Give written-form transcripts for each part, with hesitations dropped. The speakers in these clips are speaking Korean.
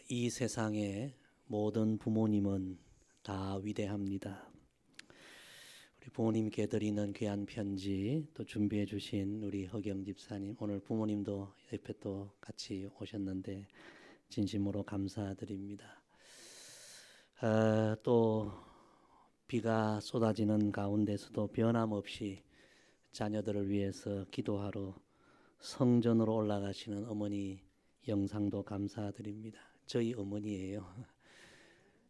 이 세상의 모든 부모님은 다 위대합니다. 우리 부모님께 드리는 귀한 편지 또 준비해 주신 우리 허경 집사님, 오늘 부모님도 옆에 또 같이 오셨는데 진심으로 감사드립니다. 또 비가 쏟아지는 가운데서도 변함없이 자녀들을 위해서 기도하러 성전으로 올라가시는 어머니 영상도 감사드립니다. 저희 어머니예요.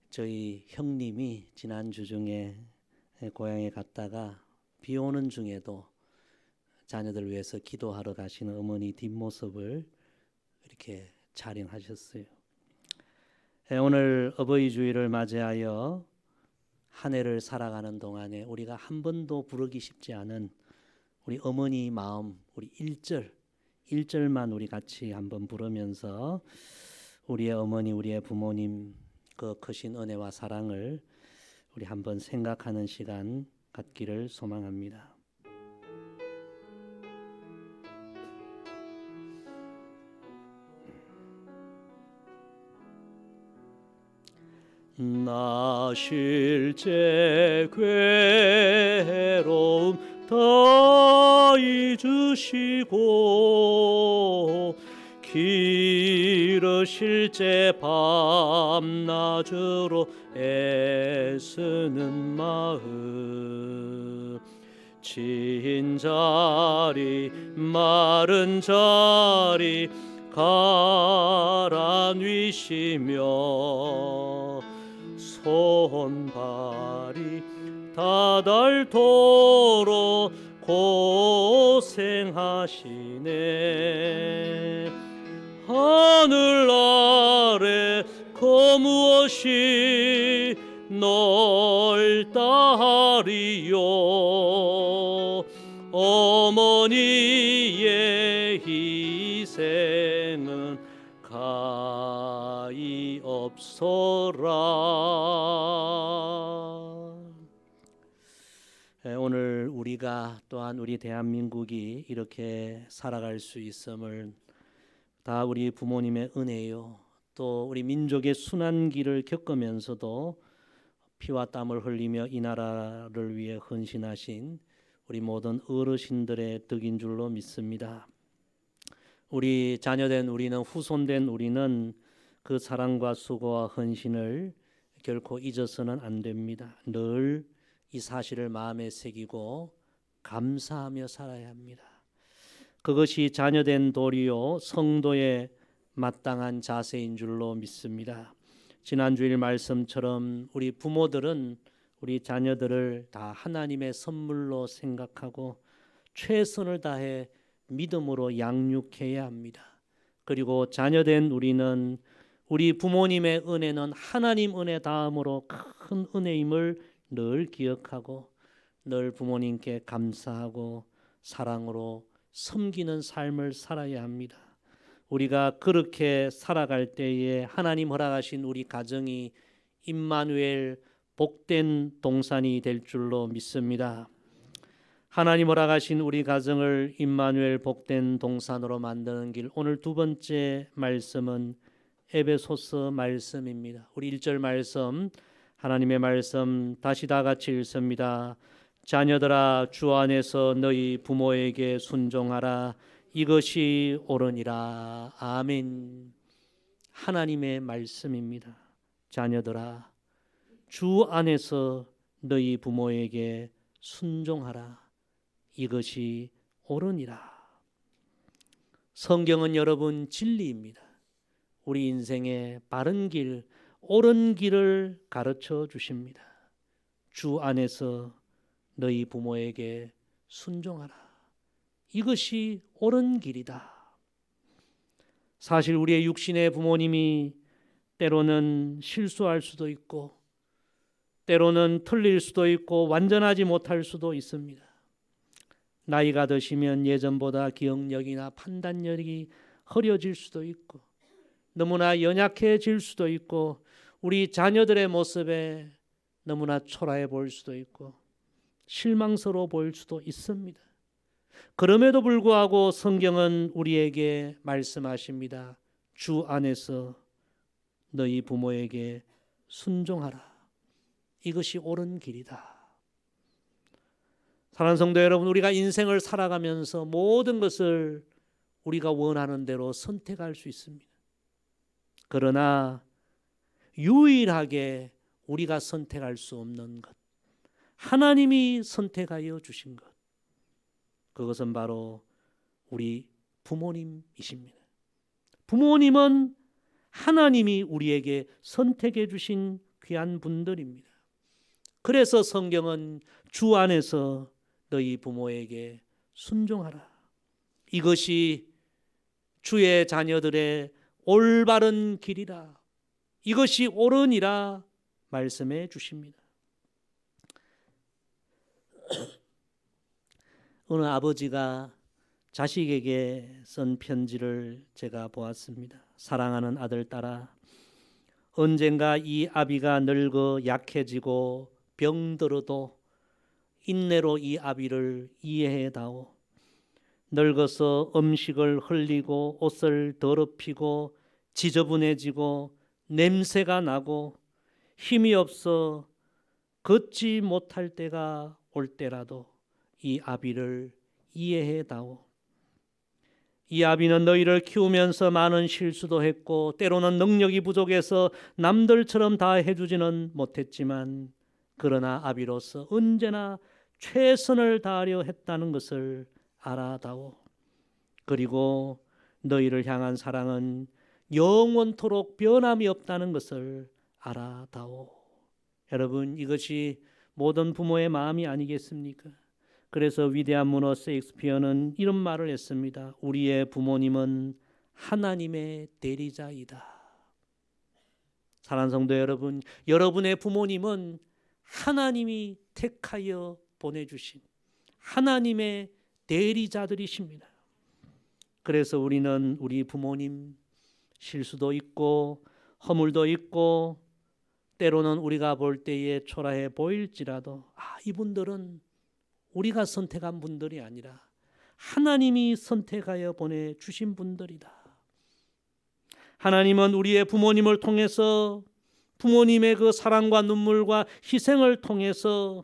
저희 형님이 지난주 중에 고향에 갔다가 비 오는 중에도 자녀들 위해서 기도하러 가시는 어머니 뒷모습을 이렇게 촬영하셨어요. 오늘 어버이 주일을 맞이하여 한 해를 살아가는 동안에 우리가 한 번도 부르기 쉽지 않은 우리 어머니 마음, 우리 1절만 우리 같이 한번 부르면서 우리의 어머니, 우리의 부모님 그 크신 은혜와 사랑을 우리 한번 생각하는 시간 갖기를 소망합니다. 나 실제 괴로움 다 잊으시고 길으실 제 밤낮으로 애쓰는 마음 진 자리 마른 자리 가라뉘시며 손발이 다닳도록 고생하시네. 하늘 아래 그 무엇이 넓다하리요. 어머니의 희생은 가히 없어라. 오늘 우리가 또한 우리 대한민국이 이렇게 살아갈 수 있음을 다 우리 부모님의 은혜요. 또 우리 민족의 순환 길을 겪으면서도 피와 땀을 흘리며 이 나라를 위해 헌신하신 우리 모든 어르신들의 덕인 줄로 믿습니다. 우리 자녀된 우리는, 후손된 우리는 그 사랑과 수고와 헌신을 결코 잊어서는 안 됩니다. 늘 이 사실을 마음에 새기고 감사하며 살아야 합니다. 그것이 자녀된 도리요 성도의 마땅한 자세인 줄로 믿습니다. 지난주일 말씀처럼 우리 부모들은 우리 자녀들을 다 하나님의 선물로 생각하고 최선을 다해 믿음으로 양육해야 합니다. 그리고 자녀된 우리는 우리 부모님의 은혜는 하나님 은혜 다음으로 큰 은혜임을 늘 기억하고 늘 부모님께 감사하고 사랑으로 섬기는 삶을 살아야 합니다. 우리가 그렇게 살아갈 때에 하나님 허락하신 우리 가정이 임마누엘 복된 동산이 될 줄로 믿습니다. 하나님 허락하신 우리 가정을 임마누엘 복된 동산으로 만드는 길, 오늘 두 번째 말씀은 에베소서 말씀입니다. 우리 1절 말씀, 하나님의 말씀 다시 다 같이 읽습니다. 자녀들아 주 안에서 너희 부모에게 순종하라. 이것이 옳으니라. 아멘. 하나님의 말씀입니다. 자녀들아 주 안에서 너희 부모에게 순종하라. 이것이 옳으니라. 성경은 여러분 진리입니다. 우리 인생의 바른 길, 옳은 길을 가르쳐 주십니다. 주 안에서 너희 부모에게 순종하라. 이것이 옳은 길이다. 사실 우리의 육신의 부모님이 때로는 실수할 수도 있고 때로는 틀릴 수도 있고 완전하지 못할 수도 있습니다. 나이가 드시면 예전보다 기억력이나 판단력이 흐려질 수도 있고 너무나 연약해질 수도 있고 우리 자녀들의 모습에 너무나 초라해 보일 수도 있고 실망스러워 보일 수도 있습니다. 그럼에도 불구하고 성경은 우리에게 말씀하십니다. 주 안에서 너희 부모에게 순종하라. 이것이 옳은 길이다. 사랑하는 성도 여러분, 우리가 인생을 살아가면서 모든 것을 우리가 원하는 대로 선택할 수 있습니다. 그러나 유일하게 우리가 선택할 수 없는 것, 하나님이 선택하여 주신 것, 그것은 바로 우리 부모님이십니다. 부모님은 하나님이 우리에게 선택해 주신 귀한 분들입니다. 그래서 성경은 주 안에서 너희 부모에게 순종하라. 이것이 주의 자녀들의 올바른 길이라. 이것이 옳으니라 말씀해 주십니다. 어느 아버지가 자식에게 쓴 편지를 제가 보았습니다. 사랑하는 아들, 딸아, 언젠가 이 아비가 늙어 약해지고 병들어도 인내로 이 아비를 이해해다오. 늙어서 음식을 흘리고 옷을 더럽히고 지저분해지고 냄새가 나고 힘이 없어 걷지 못할 때가 올 때라도 이 아비를 이해해다오. 이 아비는 너희를 키우면서 많은 실수도 했고 때로는 능력이 부족해서 남들처럼 다 해주지는 못했지만 그러나 아비로서 언제나 최선을 다하려 했다는 것을 알아다오. 그리고 너희를 향한 사랑은 영원토록 변함이 없다는 것을 알아다오. 여러분, 이것이 모든 부모의 마음이 아니겠습니까? 그래서 위대한 문어 셰익스피어는 이런 말을 했습니다. 우리의 부모님은 하나님의 대리자이다. 사랑하는 성도 여러분, 여러분의 부모님은 하나님이 택하여 보내주신 하나님의 대리자들이십니다. 그래서 우리는 우리 부모님 실수도 있고 허물도 있고 때로는 우리가 볼 때에 초라해 보일지라도 이분들은 우리가 선택한 분들이 아니라 하나님이 선택하여 보내주신 분들이다. 하나님은 우리의 부모님을 통해서 부모님의 그 사랑과 눈물과 희생을 통해서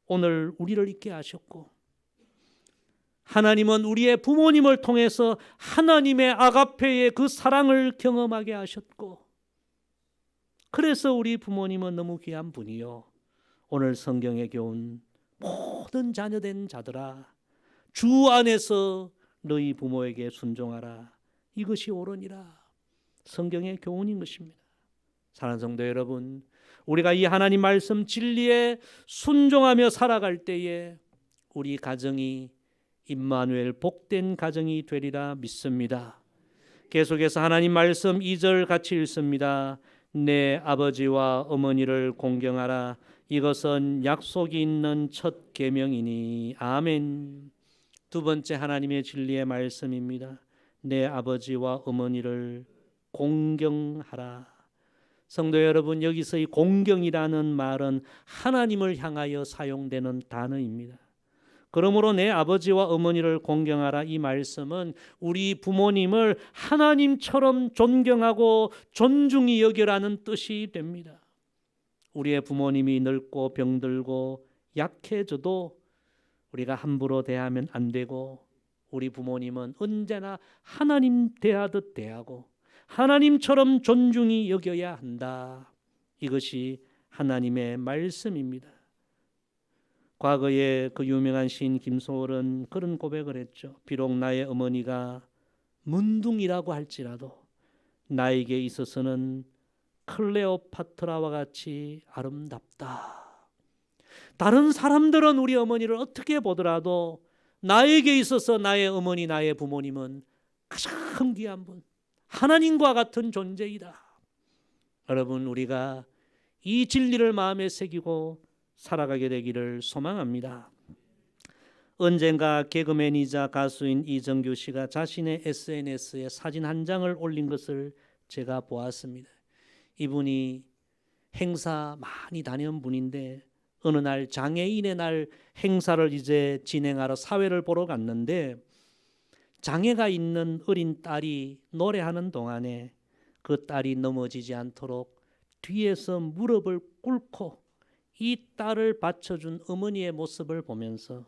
오늘 우리를 있게 하셨고 하나님은 우리의 부모님을 통해서 하나님의 아가페의 그 사랑을 경험하게 하셨고 그래서 우리 부모님은 너무 귀한 분이요. 오늘 성경에 교훈 모든 자녀된 자들아 주 안에서 너희 부모에게 순종하라. 이것이 옳으니라. 성경의 교훈인 것입니다. 사랑하는 성도 여러분, 우리가 이 하나님 말씀 진리에 순종하며 살아갈 때에 우리 가정이 임마누엘 복된 가정이 되리라 믿습니다. 계속해서 하나님 말씀 2절 같이 읽습니다. 내 아버지와 어머니를 공경하라. 이것은 약속이 있는 첫 계명이니. 아멘. 두 번째 하나님의 진리의 말씀입니다. 내 아버지와 어머니를 공경하라. 성도 여러분, 여기서 이 공경이라는 말은 하나님을 향하여 사용되는 단어입니다. 그러므로 내 아버지와 어머니를 공경하라. 이 말씀은 우리 부모님을 하나님처럼 존경하고 존중히 여겨라는 뜻이 됩니다. 우리의 부모님이 늙고 병들고 약해져도 우리가 함부로 대하면 안 되고 우리 부모님은 언제나 하나님 대하듯 대하고 하나님처럼 존중히 여겨야 한다. 이것이 하나님의 말씀입니다. 과거에 그 유명한 시인 김소월은 그런 고백을 했죠. 비록 나의 어머니가 문둥이라고 할지라도 나에게 있어서는 클레오파트라와 같이 아름답다. 다른 사람들은 우리 어머니를 어떻게 보더라도 나에게 있어서 나의 어머니, 나의 부모님은 가장 귀한 분, 하나님과 같은 존재이다. 여러분, 우리가 이 진리를 마음에 새기고 살아가게 되기를 소망합니다. 언젠가 개그맨이자 가수인 이정규 씨가 자신의 SNS에 사진 한 장을 올린 것을 제가 보았습니다. 이분이 행사 많이 다니는 분인데 어느 날 장애인의 날 행사를 이제 진행하러 사회를 보러 갔는데 장애가 있는 어린 딸이 노래하는 동안에 그 딸이 넘어지지 않도록 뒤에서 무릎을 꿇고 이 딸을 받쳐준 어머니의 모습을 보면서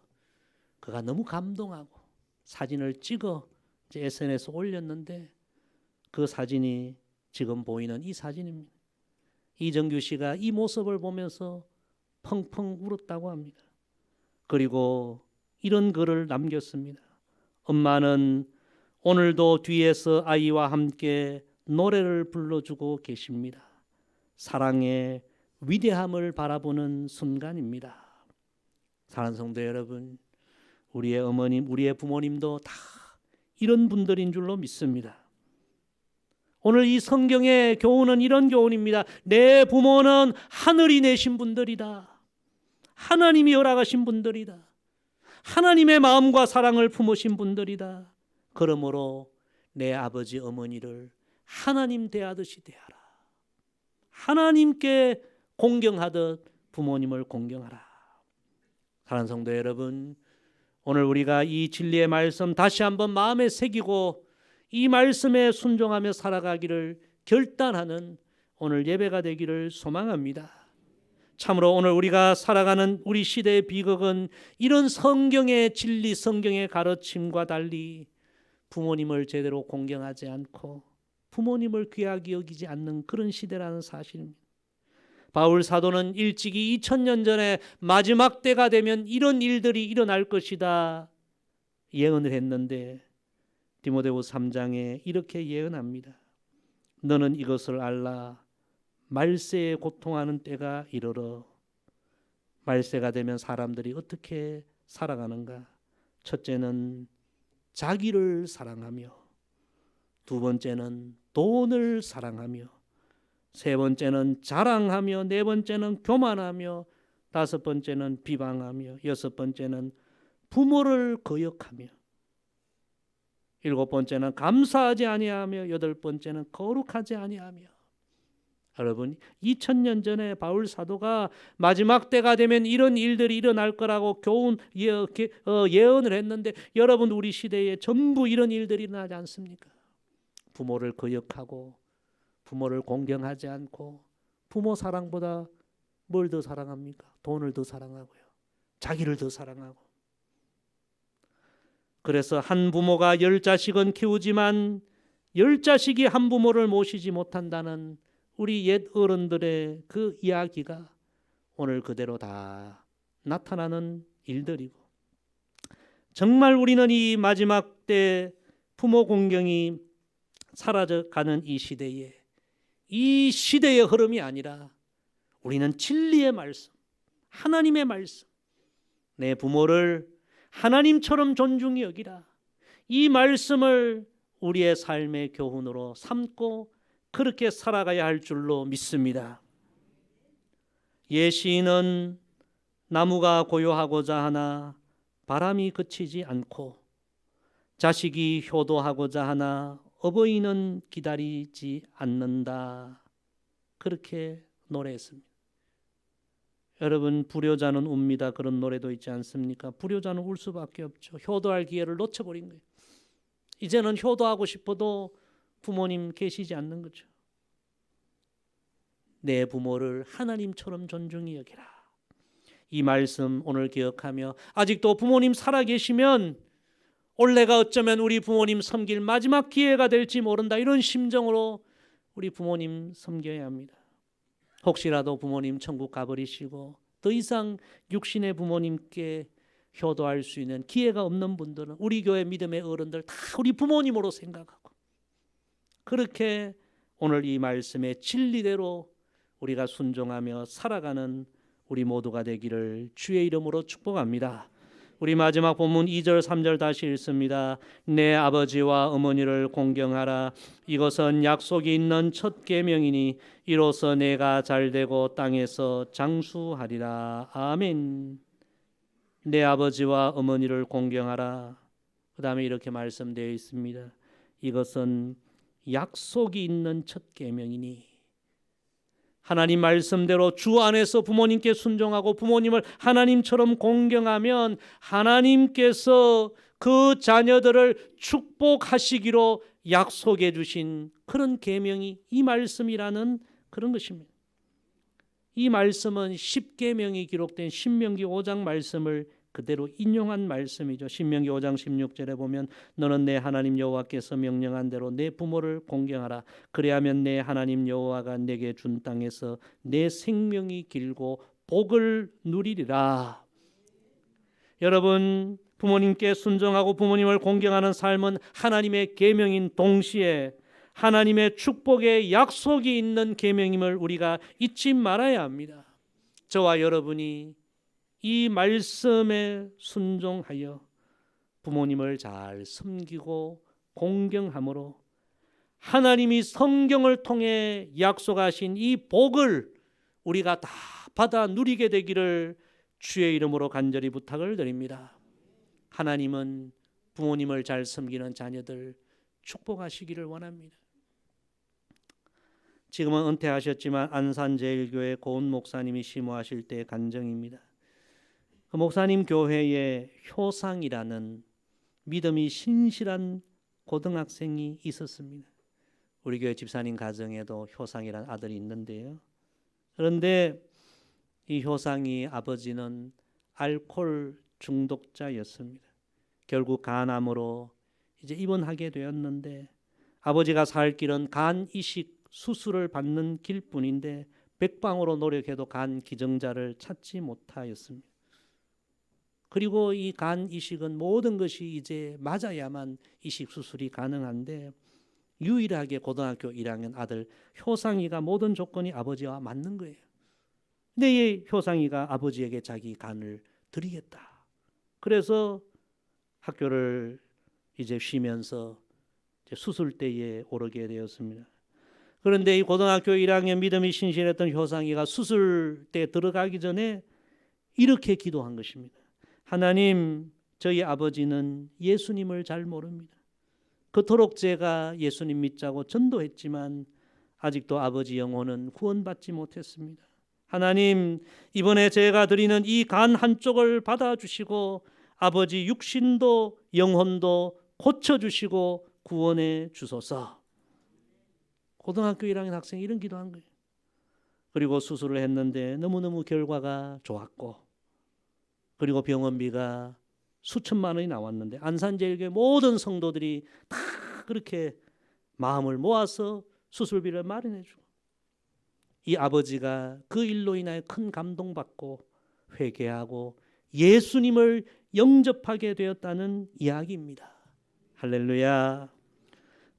그가 너무 감동하고 사진을 찍어 SNS에 올렸는데 그 사진이 지금 보이는 이 사진입니다. 이정규 씨가 이 모습을 보면서 펑펑 울었다고 합니다. 그리고 이런 글을 남겼습니다. 엄마는 오늘도 뒤에서 아이와 함께 노래를 불러주고 계십니다. 사랑의 위대함을 바라보는 순간입니다. 사랑하는 성도 여러분, 우리의 어머님, 우리의 부모님도 다 이런 분들인 줄로 믿습니다. 오늘 이 성경의 교훈은 이런 교훈입니다. 내 부모는 하늘이 내신 분들이다. 하나님이 허락하신 분들이다. 하나님의 마음과 사랑을 품으신 분들이다. 그러므로 내 아버지 어머니를 하나님 대하듯이 대하라. 하나님께 공경하듯 부모님을 공경하라. 사랑하는 성도 여러분, 오늘 우리가 이 진리의 말씀 다시 한번 마음에 새기고 이 말씀에 순종하며 살아가기를 결단하는 오늘 예배가 되기를 소망합니다. 참으로 오늘 우리가 살아가는 우리 시대의 비극은 이런 성경의 진리, 성경의 가르침과 달리 부모님을 제대로 공경하지 않고 부모님을 귀하게 여기지 않는 그런 시대라는 사실입니다. 바울 사도는 일찍이 2000년 전에 마지막 때가 되면 이런 일들이 일어날 것이다 예언을 했는데 디모데후서 3장에 이렇게 예언합니다. 너는 이것을 알라. 말세에 고통하는 때가 이르러. 말세가 되면 사람들이 어떻게 살아가는가? 첫째는 자기를 사랑하며, 두 번째는 돈을 사랑하며, 세 번째는 자랑하며, 네 번째는 교만하며, 다섯 번째는 비방하며, 여섯 번째는 부모를 거역하며, 일곱 번째는 감사하지 아니하며, 여덟 번째는 거룩하지 아니하며. 여러분, 2000년 전에 바울 사도가 마지막 때가 되면 이런 일들이 일어날 거라고 예언을 했는데 여러분, 우리 시대에 전부 이런 일들이 일어나지 않습니까? 부모를 거역하고 부모를 공경하지 않고 부모 사랑보다 뭘 더 사랑합니까? 돈을 더 사랑하고요. 자기를 더 사랑하고. 그래서 한 부모가 10자식은 키우지만 10자식이 한 부모를 모시지 못한다는 우리 옛 어른들의 그 이야기가 오늘 그대로 다 나타나는 일들이고, 정말 우리는 이 마지막 때 부모 공경이 사라져가는 이 시대의 흐름이 아니라 우리는 진리의 말씀, 하나님의 말씀, 내 부모를 하나님처럼 존중히 여기라, 이 말씀을 우리의 삶의 교훈으로 삼고 그렇게 살아가야 할 줄로 믿습니다. 예시인은 나무가 고요하고자 하나 바람이 그치지 않고 자식이 효도하고자 하나 어버이는 기다리지 않는다. 그렇게 노래했습니다. 여러분, 불효자는 웁니다. 그런 노래도 있지 않습니까? 불효자는 울 수밖에 없죠. 효도할 기회를 놓쳐버린 거예요. 이제는 효도하고 싶어도 부모님 계시지 않는 거죠. 내 부모를 하나님처럼 존중히 여기라. 이 말씀 오늘 기억하며 아직도 부모님 살아계시면 올해가 어쩌면 우리 부모님 섬길 마지막 기회가 될지 모른다, 이런 심정으로 우리 부모님 섬겨야 합니다. 혹시라도 부모님 천국 가버리시고 더 이상 육신의 부모님께 효도할 수 있는 기회가 없는 분들은 우리 교회 믿음의 어른들 다 우리 부모님으로 생각하고 그렇게 오늘 이 말씀의 진리대로 우리가 순종하며 살아가는 우리 모두가 되기를 주의 이름으로 축복합니다. 우리 마지막 본문 2절 3절 다시 읽습니다. 내 아버지와 어머니를 공경하라. 이것은 약속이 있는 첫 계명이니 이로써 내가 잘되고 땅에서 장수하리라. 아멘. 내 아버지와 어머니를 공경하라. 그 다음에 이렇게 말씀되어 있습니다. 이것은 약속이 있는 첫 계명이니, 하나님 말씀대로 주 안에서 부모님께 순종하고 부모님을 하나님처럼 공경하면 하나님께서 그 자녀들을 축복하시기로 약속해 주신 그런 계명이 이 말씀이라는 그런 것입니다. 이 말씀은 십계명이 기록된 신명기 5장 말씀을 그대로 인용한 말씀이죠. 신명기 5장 16절에 보면 너는 내 하나님 여호와께서 명령한 대로 내 부모를 공경하라. 그래야면 내 하나님 여호와가 내게 준 땅에서 내 생명이 길고 복을 누리리라. 여러분, 부모님께 순종하고 부모님을 공경하는 삶은 하나님의 계명인 동시에 하나님의 축복의 약속이 있는 계명임을 우리가 잊지 말아야 합니다. 저와 여러분이 이 말씀에 순종하여 부모님을 잘 섬기고 공경함으로 하나님이 성경을 통해 약속하신 이 복을 우리가 다 받아 누리게 되기를 주의 이름으로 간절히 부탁을 드립니다. 하나님은 부모님을 잘 섬기는 자녀들 축복하시기를 원합니다. 지금은 은퇴하셨지만 안산제일교회 고은 목사님이 심호하실 때의 간증입니다. 그 목사님 교회에 효상이라는 믿음이 신실한 고등학생이 있었습니다. 우리 교회 집사님 가정에도 효상이라는 아들이 있는데요. 그런데 이 효상이 아버지는 알코올 중독자였습니다. 결국 간암으로 이제 입원하게 되었는데 아버지가 살 길은 간 이식 수술을 받는 길뿐인데 백방으로 노력해도 간 기증자를 찾지 못하였습니다. 그리고 이 간 이식은 모든 것이 이제 맞아야만 이식 수술이 가능한데 유일하게 고등학교 1학년 아들 효상이가 모든 조건이 아버지와 맞는 거예요. 근데 이 효상이가 아버지에게 자기 간을 드리겠다. 그래서 학교를 이제 쉬면서 이제 수술대에 오르게 되었습니다. 그런데 이 고등학교 1학년 믿음이 신실했던 효상이가 수술대에 들어가기 전에 이렇게 기도한 것입니다. 하나님, 저희 아버지는 예수님을 잘 모릅니다. 그토록 제가 예수님 믿자고 전도했지만 아직도 아버지 영혼은 구원받지 못했습니다. 하나님, 이번에 제가 드리는 이 간 한쪽을 받아주시고 아버지 육신도 영혼도 고쳐주시고 구원해 주소서. 고등학교 1학년 학생이 이런 기도한 거예요. 그리고 수술을 했는데 너무너무 결과가 좋았고 그리고 병원비가 수천만 원이 나왔는데 안산제일교회 모든 성도들이 다 그렇게 마음을 모아서 수술비를 마련해 주고 이 아버지가 그 일로 인하여 큰 감동받고 회개하고 예수님을 영접하게 되었다는 이야기입니다. 할렐루야.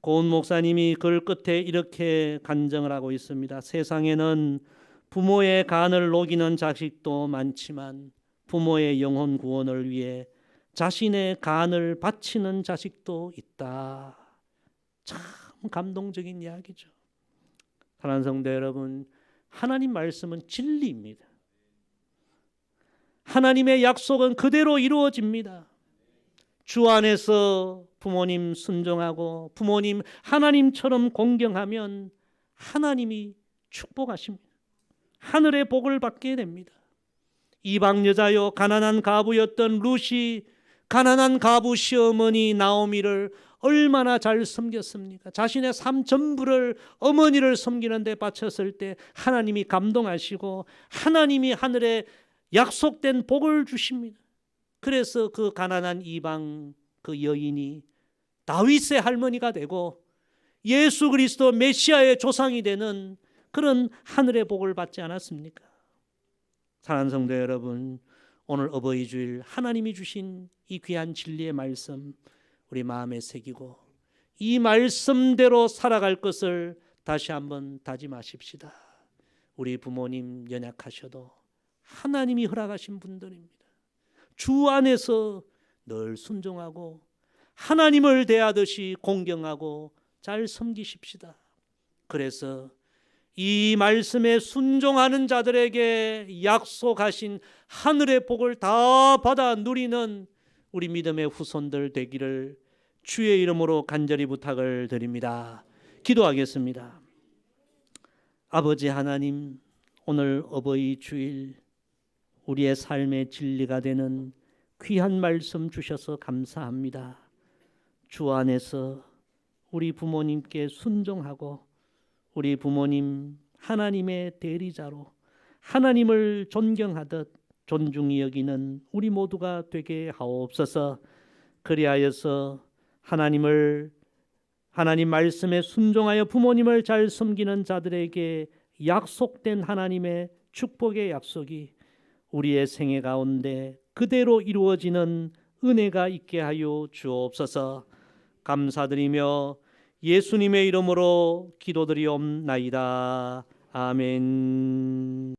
고은 목사님이 글 끝에 이렇게 간증을 하고 있습니다. 세상에는 부모의 간을 녹이는 자식도 많지만 부모의 영혼 구원을 위해 자신의 간을 바치는 자식도 있다. 참 감동적인 이야기죠. 사랑하는 성도 여러분, 하나님 말씀은 진리입니다. 하나님의 약속은 그대로 이루어집니다. 주 안에서 부모님 순종하고 부모님 하나님처럼 공경하면 하나님이 축복하십니다. 하늘의 복을 받게 됩니다. 이방 여자요 가난한 가부였던 룻이 가난한 가부 시어머니 나오미를 얼마나 잘 섬겼습니까? 자신의 삶 전부를 어머니를 섬기는 데 바쳤을 때 하나님이 감동하시고 하나님이 하늘에 약속된 복을 주십니다. 그래서 그 가난한 이방 그 여인이 다윗의 할머니가 되고 예수 그리스도 메시아의 조상이 되는 그런 하늘의 복을 받지 않았습니까? 사랑하는 성도 여러분, 오늘 어버이 주일 하나님이 주신 이 귀한 진리의 말씀 우리 마음에 새기고 이 말씀대로 살아갈 것을 다시 한번 다짐하십시다. 우리 부모님 연약하셔도 하나님이 허락하신 분들입니다. 주 안에서 늘 순종하고 하나님을 대하듯이 공경하고 잘 섬기십시다. 그래서 이 말씀에 순종하는 자들에게 약속하신 하늘의 복을 다 받아 누리는 우리 믿음의 후손들 되기를 주의 이름으로 간절히 부탁을 드립니다. 기도하겠습니다. 아버지 하나님, 오늘 어버이 주일 우리의 삶의 진리가 되는 귀한 말씀 주셔서 감사합니다. 주 안에서 우리 부모님께 순종하고 우리 부모님 하나님의 대리자로 하나님을 존경하듯 존중히 여기는 우리 모두가 되게 하옵소서. 그리하여서 하나님 말씀에 순종하여 부모님을 잘 섬기는 자들에게 약속된 하나님의 축복의 약속이 우리의 생애 가운데 그대로 이루어지는 은혜가 있게 하여 주옵소서. 감사드리며 예수님의 이름으로 기도드리옵나이다. 아멘.